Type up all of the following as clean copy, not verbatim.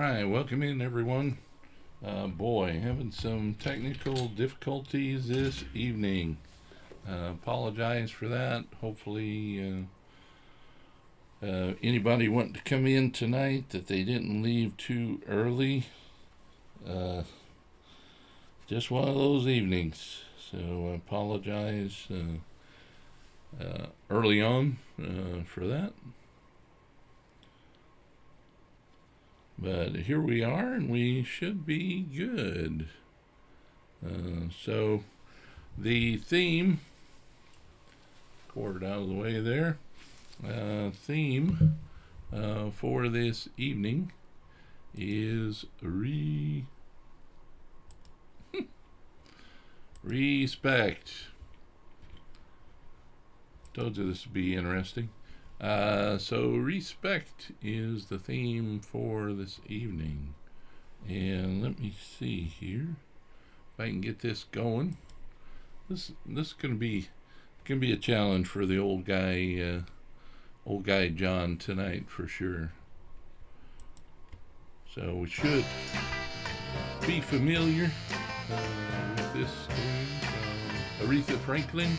right, welcome in everyone. Boy, having some technical difficulties this evening. Apologize for that. Hopefully, anybody wanting to come in tonight that they didn't leave too early. Just one of those evenings. So I apologize early on for that. But here we are, and we should be good. So the theme, cord out of the way there, theme for this evening is respect. Told you this would be interesting. So respect is the theme for this evening. And let me see here if I can get this going. This is gonna be a challenge for the old guy John tonight for sure. So we should be familiar with this thing. Aretha Franklin.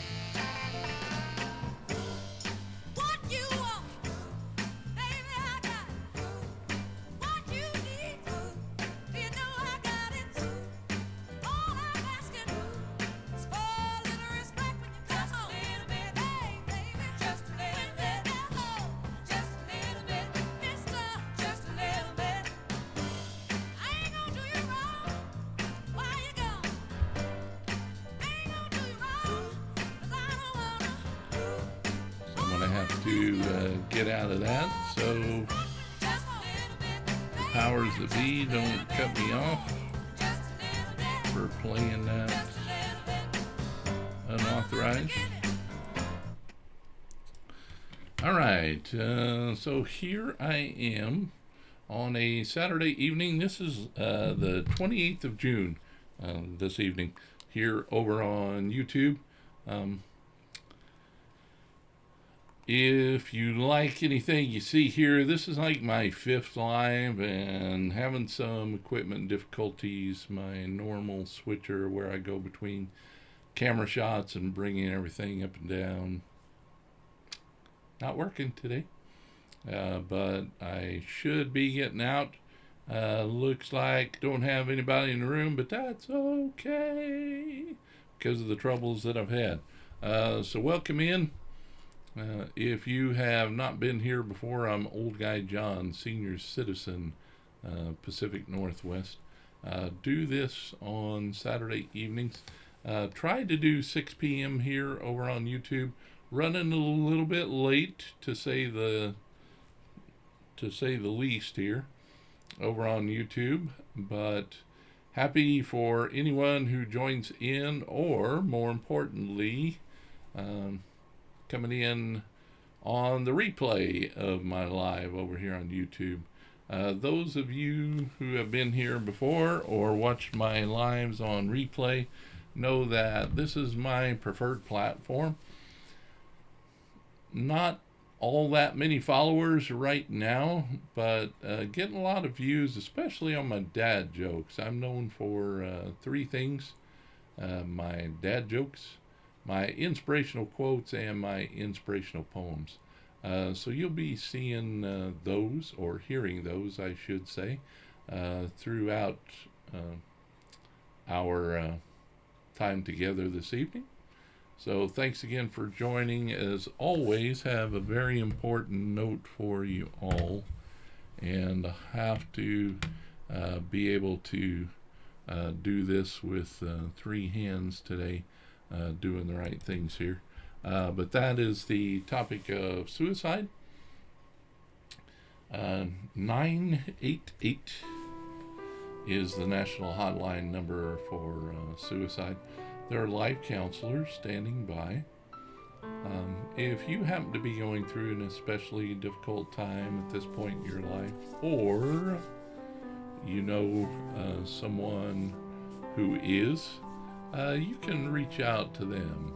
To get out of that, so the powers that be don't cut me off for playing that unauthorized. Alright, so here I am on a Saturday evening. This is the 28th of June this evening here over on YouTube. If you like anything you see here, this is like my 5th live and having some equipment difficulties. My normal switcher where I go between camera shots and bringing everything up and down, not working today. But I should be getting out. Looks like don't have anybody in the room, but that's okay because of the troubles that I've had. So welcome in. If you have not been here before, I'm Old Guy John, Senior Citizen, Pacific Northwest. Do this on Saturday evenings. Try to do 6 p.m. here over on YouTube. Running a little bit late to say the least here over on YouTube, but happy for anyone who joins in, or more importantly, coming in on the replay of my live over here on YouTube. Those of you who have been here before or watched my lives on replay know that this is my preferred platform. Not all that many followers right now, but getting a lot of views, especially on my dad jokes. I'm known for 3 things: my dad jokes, my inspirational quotes, and my inspirational poems. So you'll be seeing those, or hearing those, I should say, throughout our time together this evening. So thanks again for joining. As always, have a very important note for you all, and I have to be able to do this with 3 hands today. Doing the right things here. But that is the topic of suicide. 988 is the national hotline number for suicide. There are life counselors standing by. If you happen to be going through an especially difficult time at this point in your life, or you know someone who is, you can reach out to them.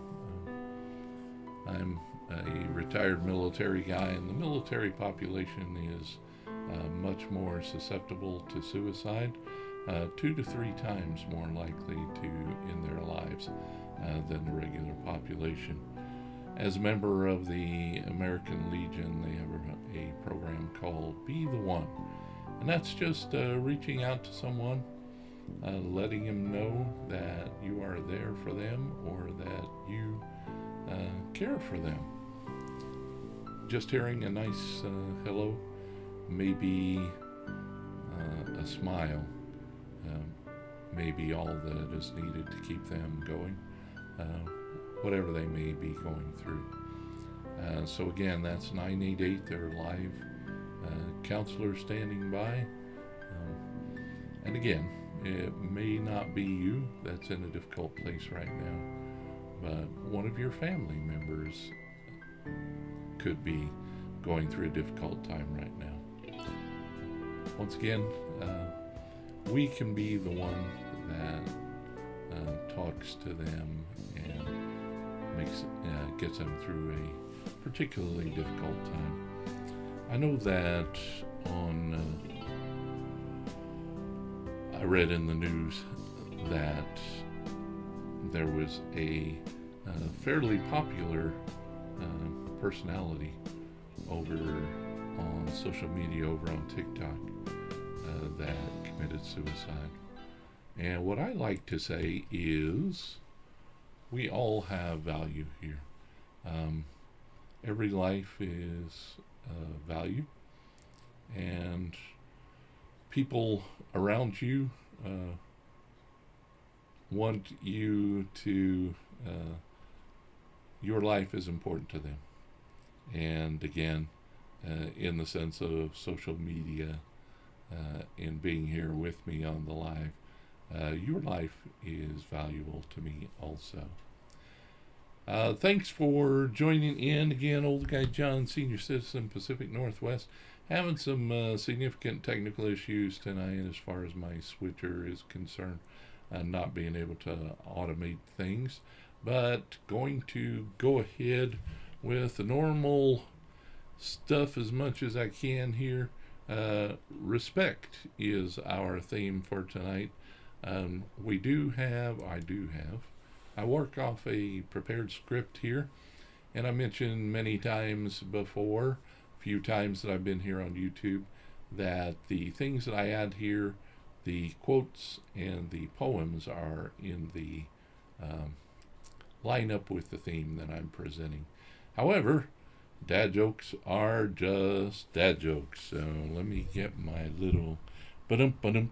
I'm a retired military guy, and the military population is much more susceptible to suicide, 2 to 3 times more likely to end their lives than the regular population. As a member of the American Legion, they have a program called Be the One. And that's just reaching out to someone, letting them know that you are there for them or that you care for them. Just hearing a nice hello, maybe a smile, maybe all that is needed to keep them going, whatever they may be going through. So again, that's 988. They're live. Counselors standing by. And again, it may not be you that's in a difficult place right now, but one of your family members could be going through a difficult time right now. Once again, we can be the one that talks to them and gets them through a particularly difficult time. I know that I read in the news that there was a fairly popular personality over on social media, over on TikTok, that committed suicide. And what I like to say is we all have value here. Every life is value, and people around you want you to, your life is important to them. And again, in the sense of social media and being here with me on the live, your life is valuable to me also. Thanks for joining in again. Old Guy John, Senior Citizen, Pacific Northwest. Having some significant technical issues tonight as far as my switcher is concerned, not being able to automate things, but going to go ahead with the normal stuff as much as I can here. Respect is our theme for tonight. I work off a prepared script here, and I mentioned many times before, a few times that I've been here on YouTube, that the things that I add here, the quotes and the poems, are in the line up with the theme that I'm presenting. However, dad jokes are just dad jokes. So let me get my little ba-dum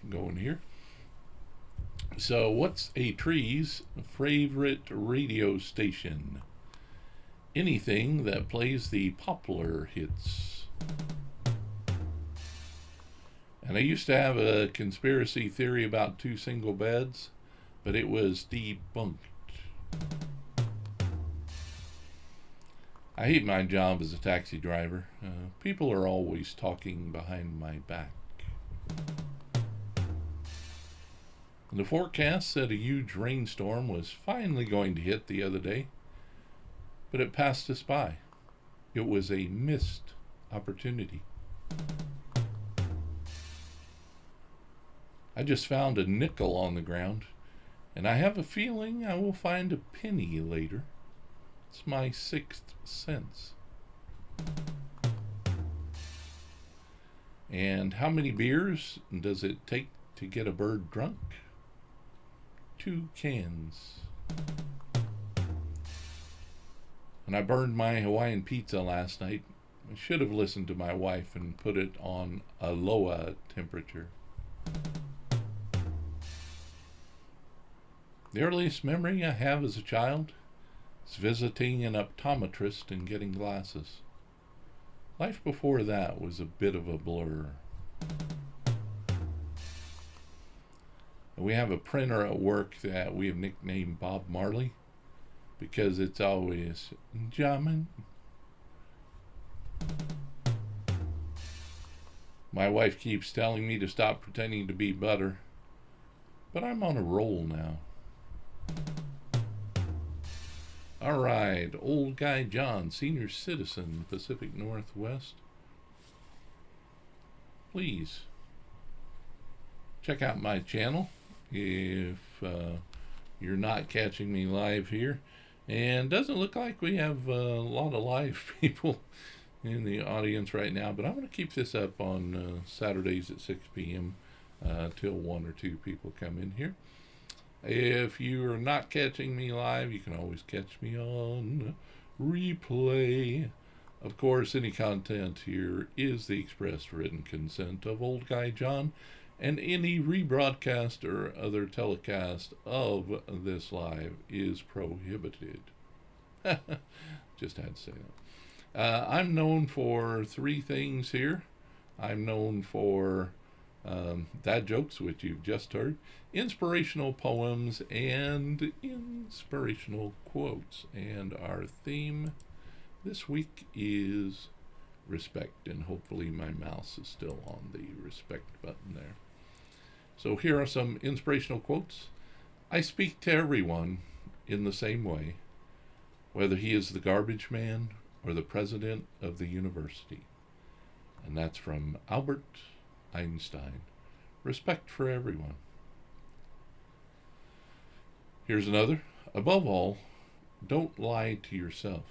going here. So what's a tree's favorite radio station? Anything that plays the popular hits. And I used to have a conspiracy theory about 2 single beds, but it was debunked. I hate my job as a taxi driver. People are always talking behind my back. The forecast said a huge rainstorm was finally going to hit the other day, but it passed us by. It was a missed opportunity. I just found a nickel on the ground, and I have a feeling I will find a penny later. It's my 6th sense. And how many beers does it take to get a bird drunk? 2 cans. And I burned my Hawaiian pizza last night. I should have listened to my wife and put it on a lower temperature. The earliest memory I have as a child is visiting an optometrist and getting glasses. Life before that was a bit of a blur. We have a printer at work that we have nicknamed Bob Marley because it's always jamming. My wife keeps telling me to stop pretending to be butter, but I'm on a roll now. All right, Old Guy John, Senior Citizen, Pacific Northwest. please check out my channel if you're not catching me live here. And doesn't look like we have a lot of live people in the audience right now, but I'm going to keep this up on Saturdays at 6 p.m. Till 1 or 2 people come in here. If you are not catching me live, you can always catch me on replay. Of course, any content here is the express written consent of Old Guy John, and any rebroadcast or other telecast of this live is prohibited. Just had to say that. I'm known for 3 things here. I'm known for dad jokes, which you've just heard, inspirational poems, and inspirational quotes. And our theme this week is respect, and hopefully my mouse is still on the respect button there. So here are some inspirational quotes. I speak to everyone in the same way, whether he is the garbage man or the president of the university. And that's from Albert Einstein. Respect for everyone. Here's another. Above all, don't lie to yourself.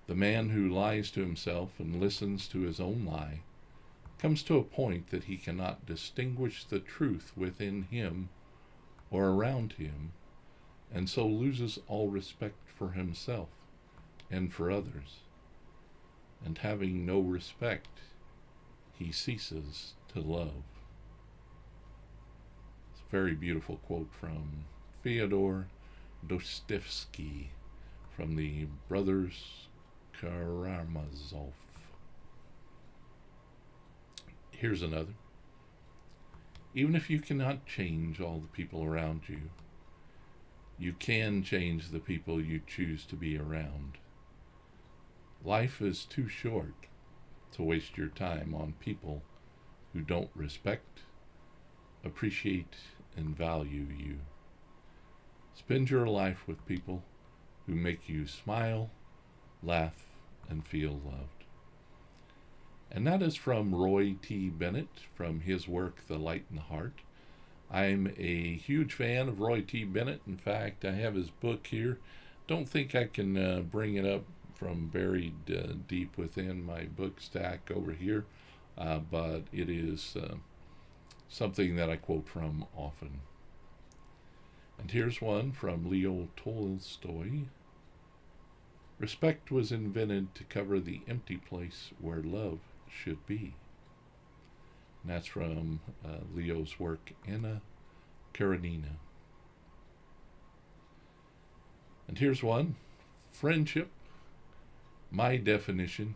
The man who lies to himself and listens to his own lie comes to a point that he cannot distinguish the truth within him or around him, and so loses all respect for himself and for others. And having no respect, he ceases to love. It's a very beautiful quote from Fyodor Dostoevsky from the Brothers Karamazov. Here's another. Even if you cannot change all the people around you, you can change the people you choose to be around. Life is too short to waste your time on people who don't respect, appreciate, and value you. Spend your life with people who make you smile, laugh, and feel loved. And that is from Roy T. Bennett, from his work, The Light in the Heart. I'm a huge fan of Roy T. Bennett. In fact, I have his book here. Don't think I can bring it up from buried deep within my book stack over here, but it is something that I quote from often. And here's one from Leo Tolstoy. Respect was invented to cover the empty place where love should be. And that's from Leo's work, Anna Karenina. And here's one. Friendship, my definition,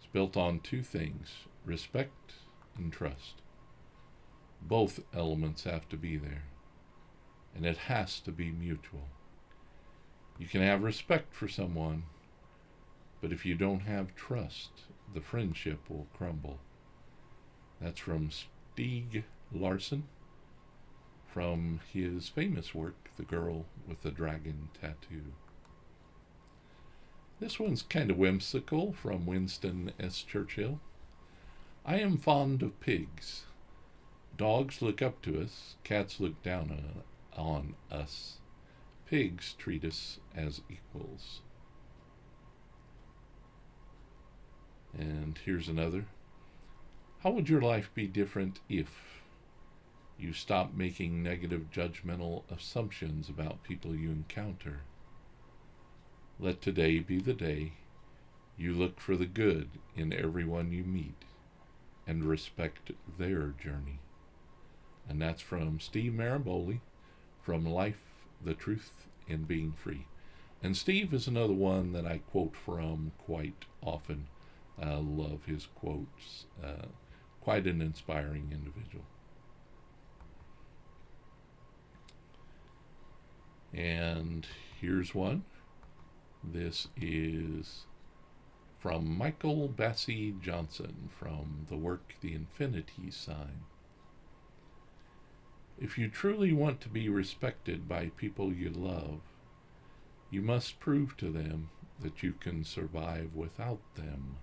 is built on 2 things, respect and trust. Both elements have to be there, and it has to be mutual. You can have respect for someone, but if you don't have trust, the friendship will crumble. That's from Stieg Larsson, from his famous work, The Girl with the Dragon Tattoo. This one's kind of whimsical, from Winston S. Churchill. I am fond of pigs. Dogs look up to us, cats look down on us. Pigs treat us as equals. And here's another. How would your life be different if you stopped making negative judgmental assumptions about people you encounter? Let today be the day you look for the good in everyone you meet and respect their journey. And that's from Steve Maraboli, from Life, the Truth, and Being Free. And Steve is another one that I quote from quite often. I love his quotes. Quite an inspiring individual. And here's one. This is from Michael Bassey Johnson, from the work The Infinity Sign. If you truly want to be respected by people you love, you must prove to them that you can survive without them.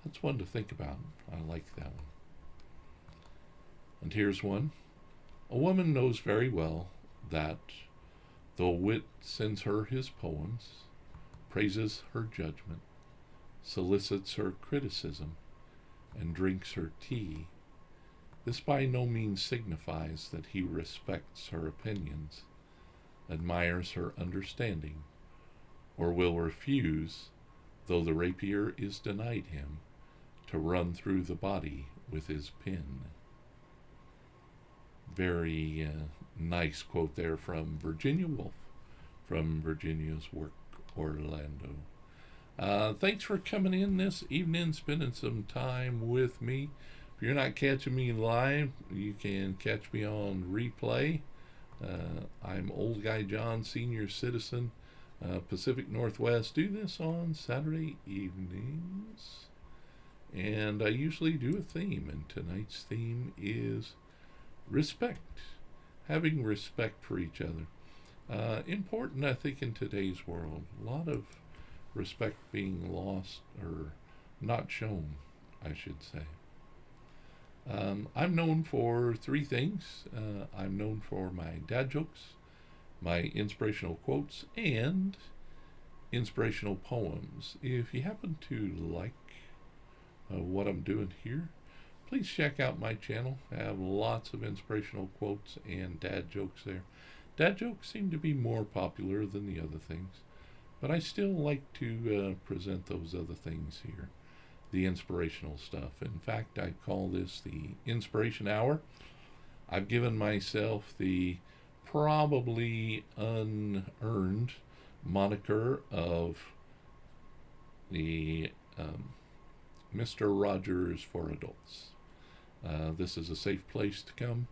That's one to think about. I like that one. And here's one. A woman knows very well that, though wit sends her his poems, praises her judgment, solicits her criticism, and drinks her tea, this by no means signifies that he respects her opinions, admires her understanding, or will refuse, though the rapier is denied him, to run through the body with his pen. Very nice quote there from Virginia Woolf, from Virginia's work, Orlando. Thanks for coming in this evening, spending some time with me. If you're not catching me live, you can catch me on replay. I'm Old Guy John, senior citizen, Pacific Northwest. Do this on Saturday evenings. And I usually do a theme, and tonight's theme is respect. Having respect for each other. Important, I think, in today's world. A lot of respect being lost or not shown, I should say. I'm known for three things. I'm known for my dad jokes, my inspirational quotes, and inspirational poems. If you happen to like what I'm doing here, please check out my channel. I have lots of inspirational quotes and dad jokes there. Dad jokes seem to be more popular than the other things, but I still like to present those other things here, the inspirational stuff. In fact, I call this the Inspiration Hour. I've given myself the probably unearned moniker of the Mr. Rogers for adults. This is a safe place to come.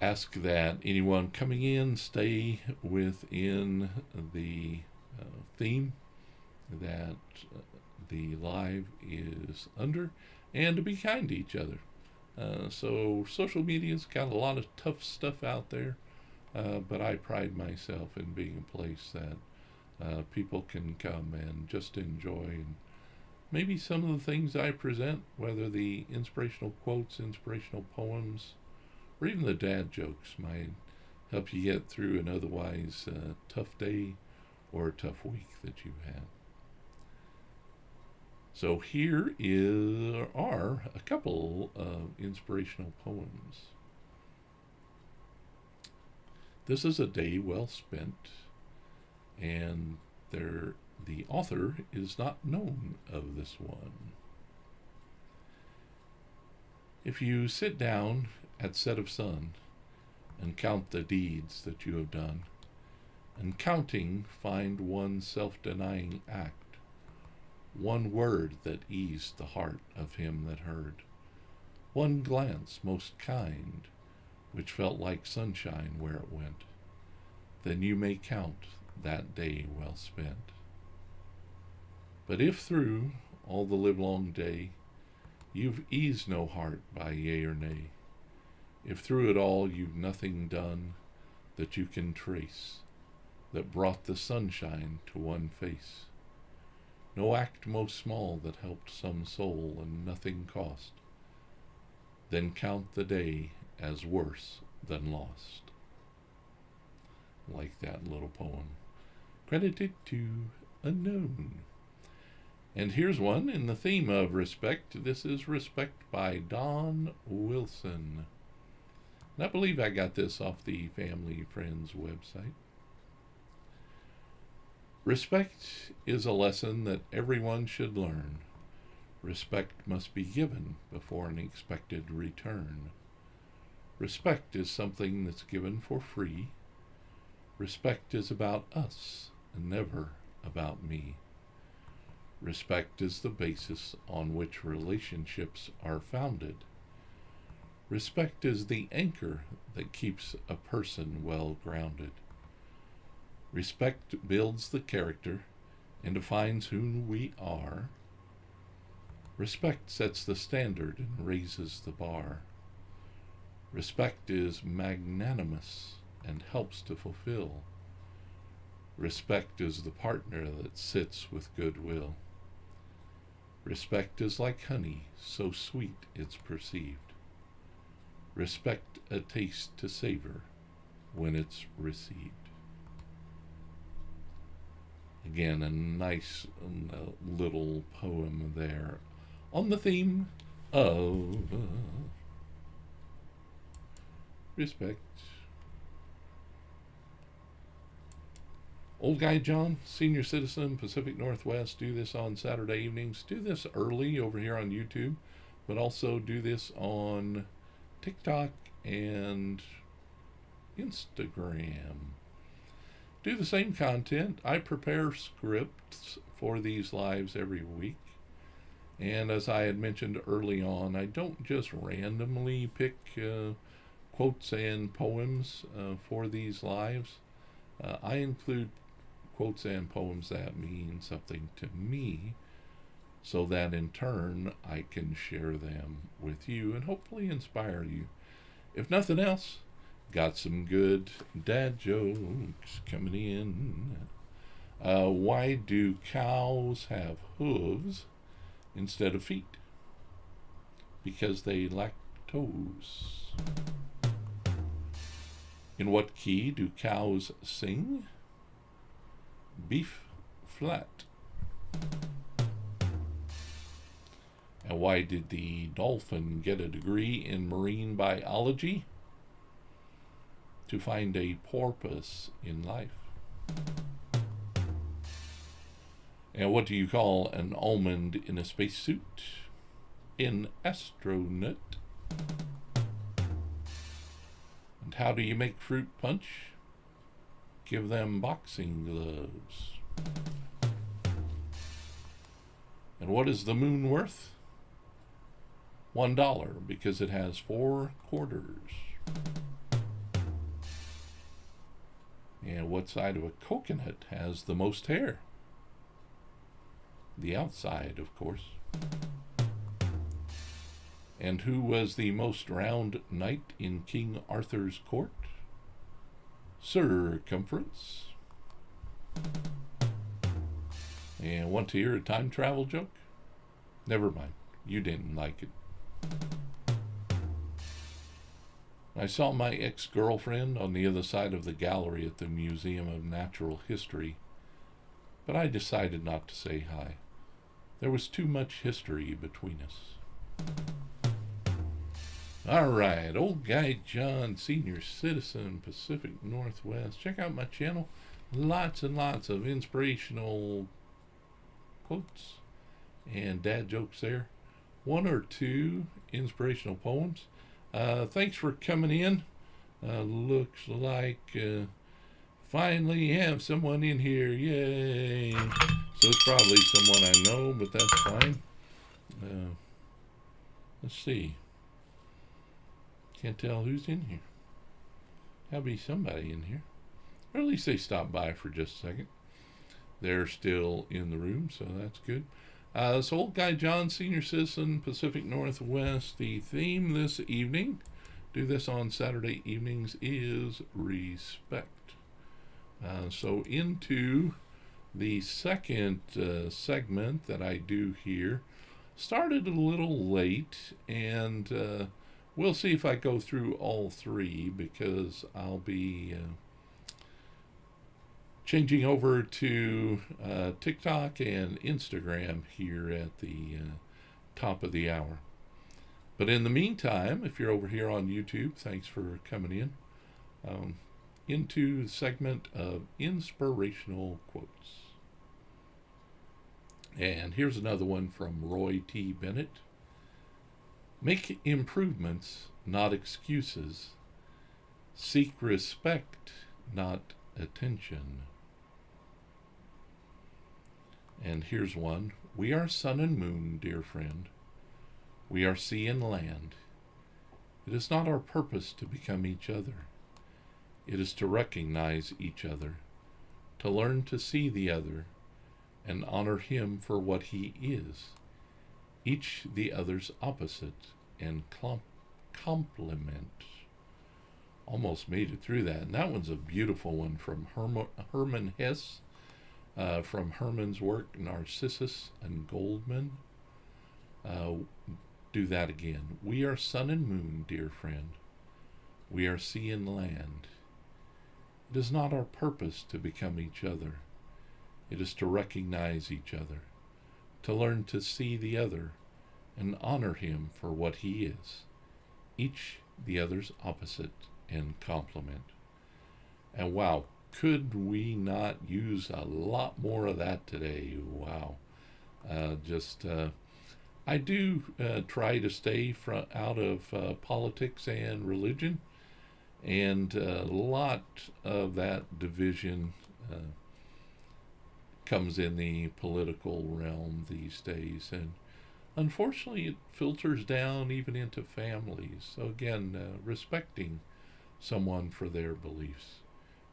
Ask that anyone coming in stay within the theme that the live is under, and to be kind to each other. So social media's got a lot of tough stuff out there, but I pride myself in being a place that people can come and just enjoy, and maybe some of the things I present, whether the inspirational quotes, inspirational poems, or even the dad jokes, might help you get through an otherwise tough day or a tough week that you've had. So here are a couple of inspirational poems. This is a day well spent, and the author is not known of this one. If you sit down at set of sun and count the deeds that you have done, and counting find one self-denying act, one word that eased the heart of him that heard, one glance most kind, which felt like sunshine where it went, then you may count that day well spent. But if through all the livelong day you've eased no heart by yea or nay, if through it all you've nothing done that you can trace, that brought the sunshine to one face, no act most small that helped some soul and nothing cost, then count the day as worse than lost. Like that little poem. Credited to Unknown. And here's one in the theme of respect. This is Respect by Don Wilson. And I believe I got this off the Family Friends website. Respect is a lesson that everyone should learn. Respect must be given before an expected return. Respect is something that's given for free. Respect is about us and never about me. Respect is the basis on which relationships are founded. Respect is the anchor that keeps a person well grounded. Respect builds the character and defines who we are. Respect sets the standard and raises the bar. Respect is magnanimous and helps to fulfill. Respect is the partner that sits with goodwill. Respect is like honey, so sweet it's perceived. Respect a taste to savor when it's received. Again, a nice little poem there on the theme of respect. Old Guy John, senior citizen, Pacific Northwest. Do this on Saturday evenings. Do this early over here on YouTube, but also do this on TikTok and Instagram. Do the same content. I prepare scripts for these lives every week. And as I had mentioned early on, I don't just randomly pick quotes and poems for these lives. I include quotes and poems that mean something to me, so that in turn I can share them with you and hopefully inspire you. If nothing else, got some good dad jokes coming in. Why do cows have hooves instead of feet? Because they lack toes. In what key do cows sing? Beef flat. And why did the dolphin get a degree in marine biology? To find a porpoise in life. And what do you call an almond in a spacesuit? An astronaut. And how do you make fruit punch? Give them boxing gloves. And what is the moon worth? $1, because it has 4 quarters. And what side of a coconut has the most hair? The outside, of course. And who was the most round knight in King Arthur's court? Circumference. And want to hear a time travel joke? Never mind, you didn't like it. I saw my ex-girlfriend on the other side of the gallery at the Museum of Natural History, but I decided not to say hi. There was too much history between us. All right, Old Guy John, senior citizen, Pacific Northwest. Check out my channel. Lots and lots of inspirational quotes and dad jokes there. 1 or 2 inspirational poems. Thanks for coming in. Looks like finally have someone in here. Yay. So it's probably someone I know, but that's fine. Let's see. Can't tell who's in here. There'll be somebody in here. Or at least they stopped by for just a second. They're still in the room, so that's good. So Old Guy John, senior citizen, Pacific Northwest. The theme this evening, do this on Saturday evenings, is respect. So into the second segment that I do here. Started a little late, and we'll see if I go through all 3, because I'll be changing over to TikTok and Instagram here at the top of the hour. But in the meantime, if you're over here on YouTube, thanks for coming in. Into the segment of inspirational quotes. And here's another one from Roy T. Bennett. Make improvements, not excuses. Seek respect, not attention. And here's one. We are sun and moon, dear friend. We are sea and land. It is not our purpose to become each other. It is to recognize each other, to learn to see the other, and honor him for what he is, each the other's opposite, and complement. Almost made it through that. And that one's a beautiful one from Hermann Hesse, from Hermann's work Narcissus and Goldman. uh, do that again. We are sun and moon, dear friend. We are sea and land. It is not our purpose to become each other. It is to recognize each other, to learn to see the other and honor him for what he is, each the other's opposite and complement. And wow, could we not use a lot more of that today? Wow. I do try to stay out of politics and religion, and a lot of that division comes in the political realm these days, and unfortunately it filters down even into families. So again, respecting someone for their beliefs.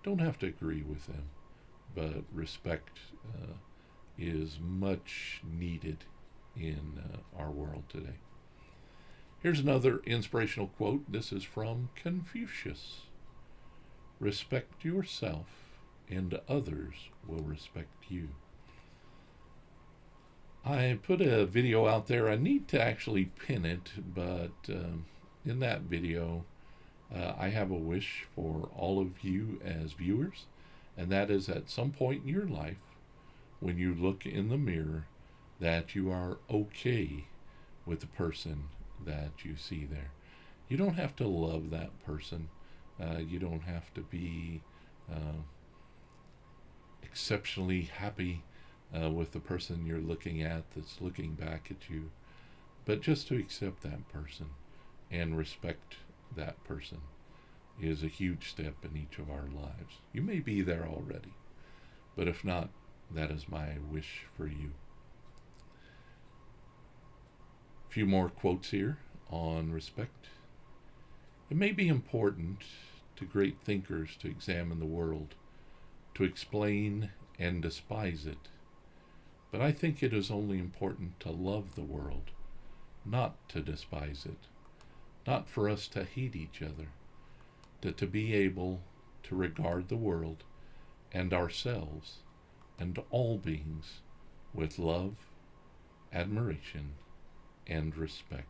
Don't have to agree with them, but respect is much needed in our world today. Here's another inspirational quote. This is from Confucius. Respect yourself, and others will respect you. I put a video out there. I need to actually pin it, but in that video, I have a wish for all of you as viewers, and that is at some point in your life, when you look in the mirror, that you are okay with the person that you see there. You don't have to love that person. You don't have to be exceptionally happy with the person you're looking at that's looking back at you, but just to accept that person and respect that person is a huge step in each of our lives. You may be there already, but if not, that is my wish for you. A few more quotes here on respect. It may be important to great thinkers to examine the world, to explain and despise it, but I think it is only important to love the world, not to despise it, not for us to hate each other, to be able to regard the world and ourselves and all beings with love, admiration, and respect.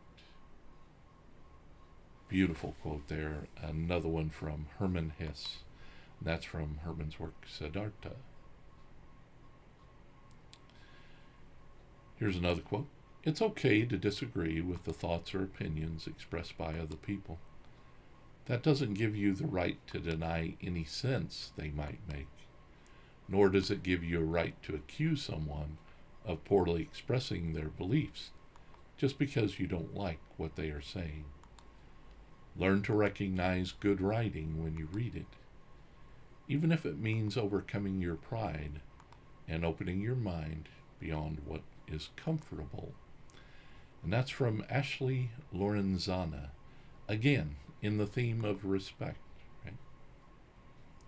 Beautiful quote there. Another one from Hermann Hesse. That's from Hermann's work, Siddhartha. Here's another quote. It's okay to disagree with the thoughts or opinions expressed by other people. That doesn't give you the right to deny any sense they might make, nor does it give you a right to accuse someone of poorly expressing their beliefs just because you don't like what they are saying. Learn to recognize good writing when you read it, even if it means overcoming your pride and opening your mind beyond what is comfortable. And that's from Ashley Lorenzana, again in the theme of respect, right?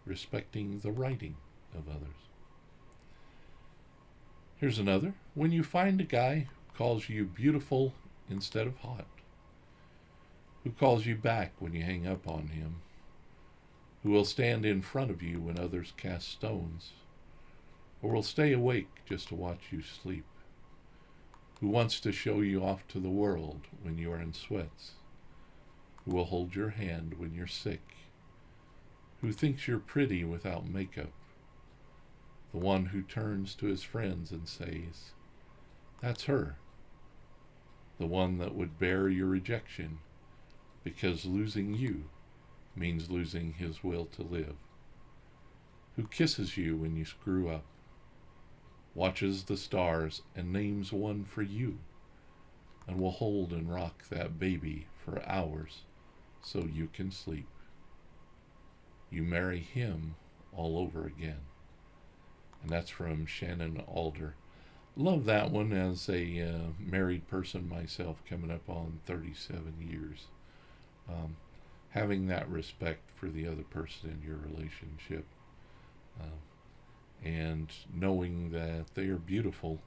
Respecting the writing of others. Here's another. When you find a guy who calls you beautiful instead of hot, who calls you back when you hang up on him, who will stand in front of you when others cast stones, or will stay awake just to watch you sleep, who wants to show you off to the world when you are in sweats, who will hold your hand when you're sick, who thinks you're pretty without makeup, the one who turns to his friends and says, "That's her," the one that would bear your rejection because losing you means losing his will to live, who kisses you when you screw up, watches the stars and names one for you, and will hold and rock that baby for hours so you can sleep. You marry him all over again. And that's from Shannon Alder. Love that one as a married person myself, coming up on 37 years. Having that respect for the other person in your relationship, and knowing that they are beautiful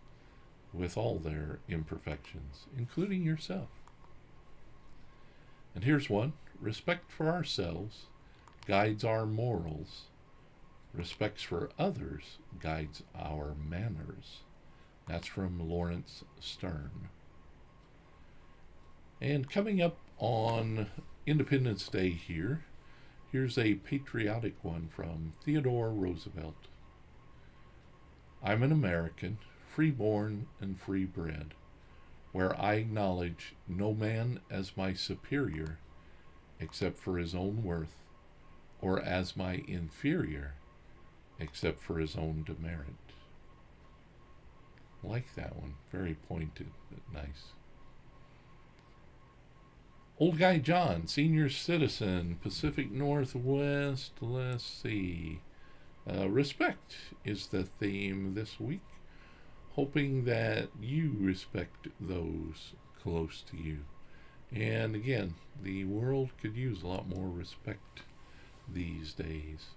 with all their imperfections, including yourself. And here's one. Respect for ourselves guides our morals. Respect for others guides our manners. That's from Lawrence Stern. And coming up on Independence Day here's a patriotic one from Theodore Roosevelt. I'm an American, free-born and free-bred, where I acknowledge no man as my superior except for his own worth, or as my inferior except for his own demerit. Like that one. Very pointed, but nice. Old Guy John, senior citizen, Pacific Northwest. Let's see. Respect is the theme this week. Hoping that you respect those close to you. And again, the world could use a lot more respect these days.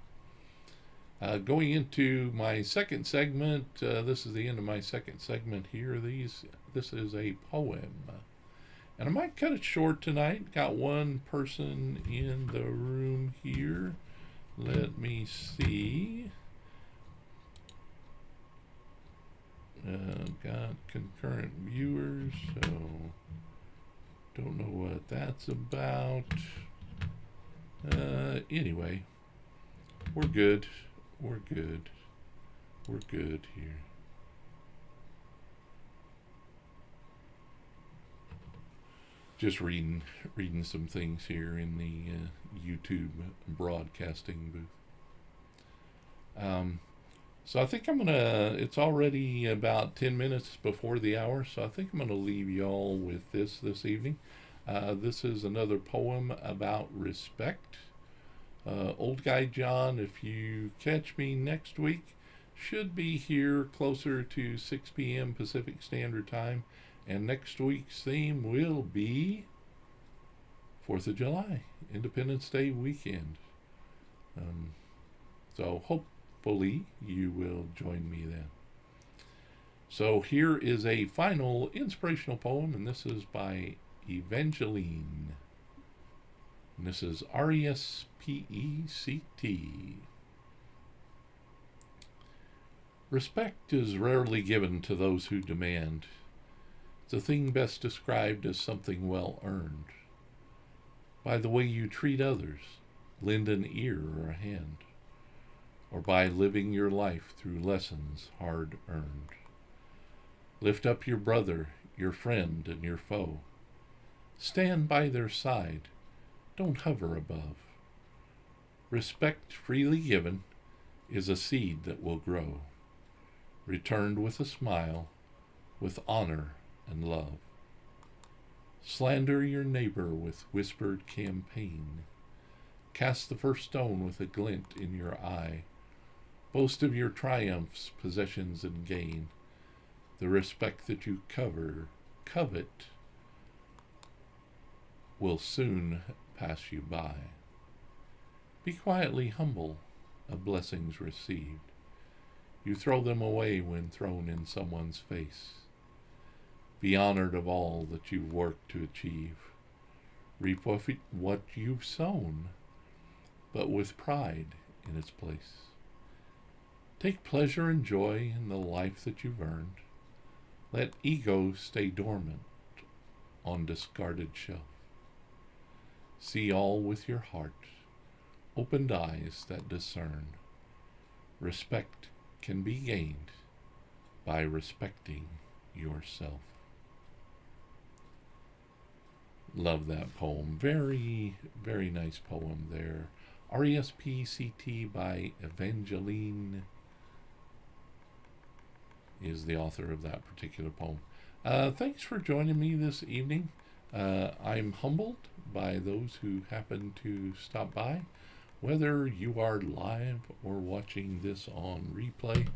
Going into my second segment, this is the end of my second segment here. This is a poem. And I might cut it short tonight. Got one person in the room here. Let me see. Got concurrent viewers, so don't know what that's about. Anyway, we're good. We're good. We're good here. Just reading some things here in the YouTube broadcasting booth. So I think I'm gonna. It's already about 10 minutes before the hour, so I think I'm gonna leave y'all with this evening. This is another poem about respect. Old Guy John, if you catch me next week, should be here closer to 6 p.m. Pacific Standard Time. And next week's theme will be 4th of July, Independence Day weekend. So hopefully you will join me then. So here is a final inspirational poem, and this is by Evangeline. And this is R-E-S-P-E-C-T. Respect is rarely given to those who demand. It's a thing best described as something well earned. By the way you treat others, lend an ear or a hand, or by living your life through lessons hard earned. Lift up your brother, your friend, and your foe. Stand by their side. Don't hover above. Respect freely given is a seed that will grow, returned with a smile, with honor and love. Slander your neighbor with whispered campaign. Cast the first stone with a glint in your eye. Boast of your triumphs, possessions, and gain. The respect that you covet will soon pass you by. Be quietly humble of blessings received. You throw them away when thrown in someone's face. Be honored of all that you've worked to achieve. Reap what you've sown, but with pride in its place. Take pleasure and joy in the life that you've earned. Let ego stay dormant on discarded shelf. See all with your heart, opened eyes that discern. Respect can be gained by respecting yourself. Love that poem. Very, very nice poem there. R-E-S-P-C-T by Evangeline is the author of that particular poem. Thanks for joining me this evening. I'm humbled by those who happen to stop by, whether you are live or watching this on replay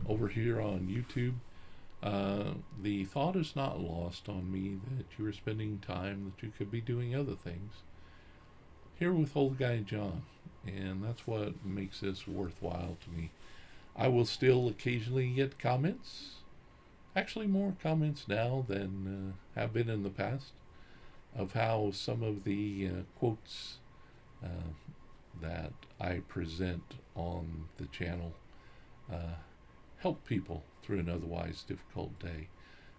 over here on YouTube. The thought is not lost on me that you are spending time that you could be doing other things here with Old Guy John, and that's what makes this worthwhile to me. I will still occasionally get comments, actually more comments now than have been in the past, of how some of the quotes that I present on the channel help people through an otherwise difficult day,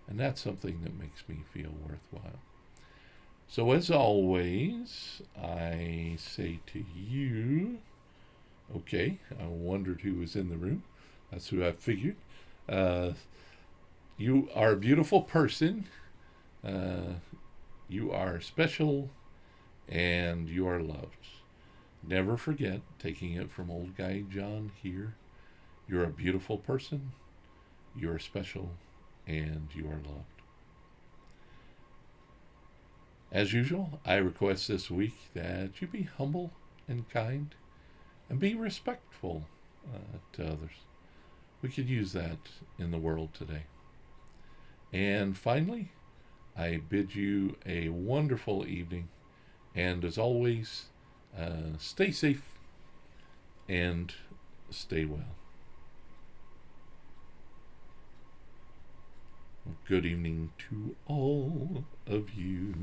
and that's something that makes me feel worthwhile. So, as always, I say to you, okay, I wondered who was in the room. That's who I figured. Uh, you are a beautiful person. Uh, you are special and you are loved. Never forget, taking it from old guy John here, you're a beautiful person, you're special, and you are loved. As usual, I request this week that you be humble and kind and be respectful to others. We could use that in the world today. And finally, I bid you a wonderful evening. And as always, stay safe and stay well. Good evening to all of you.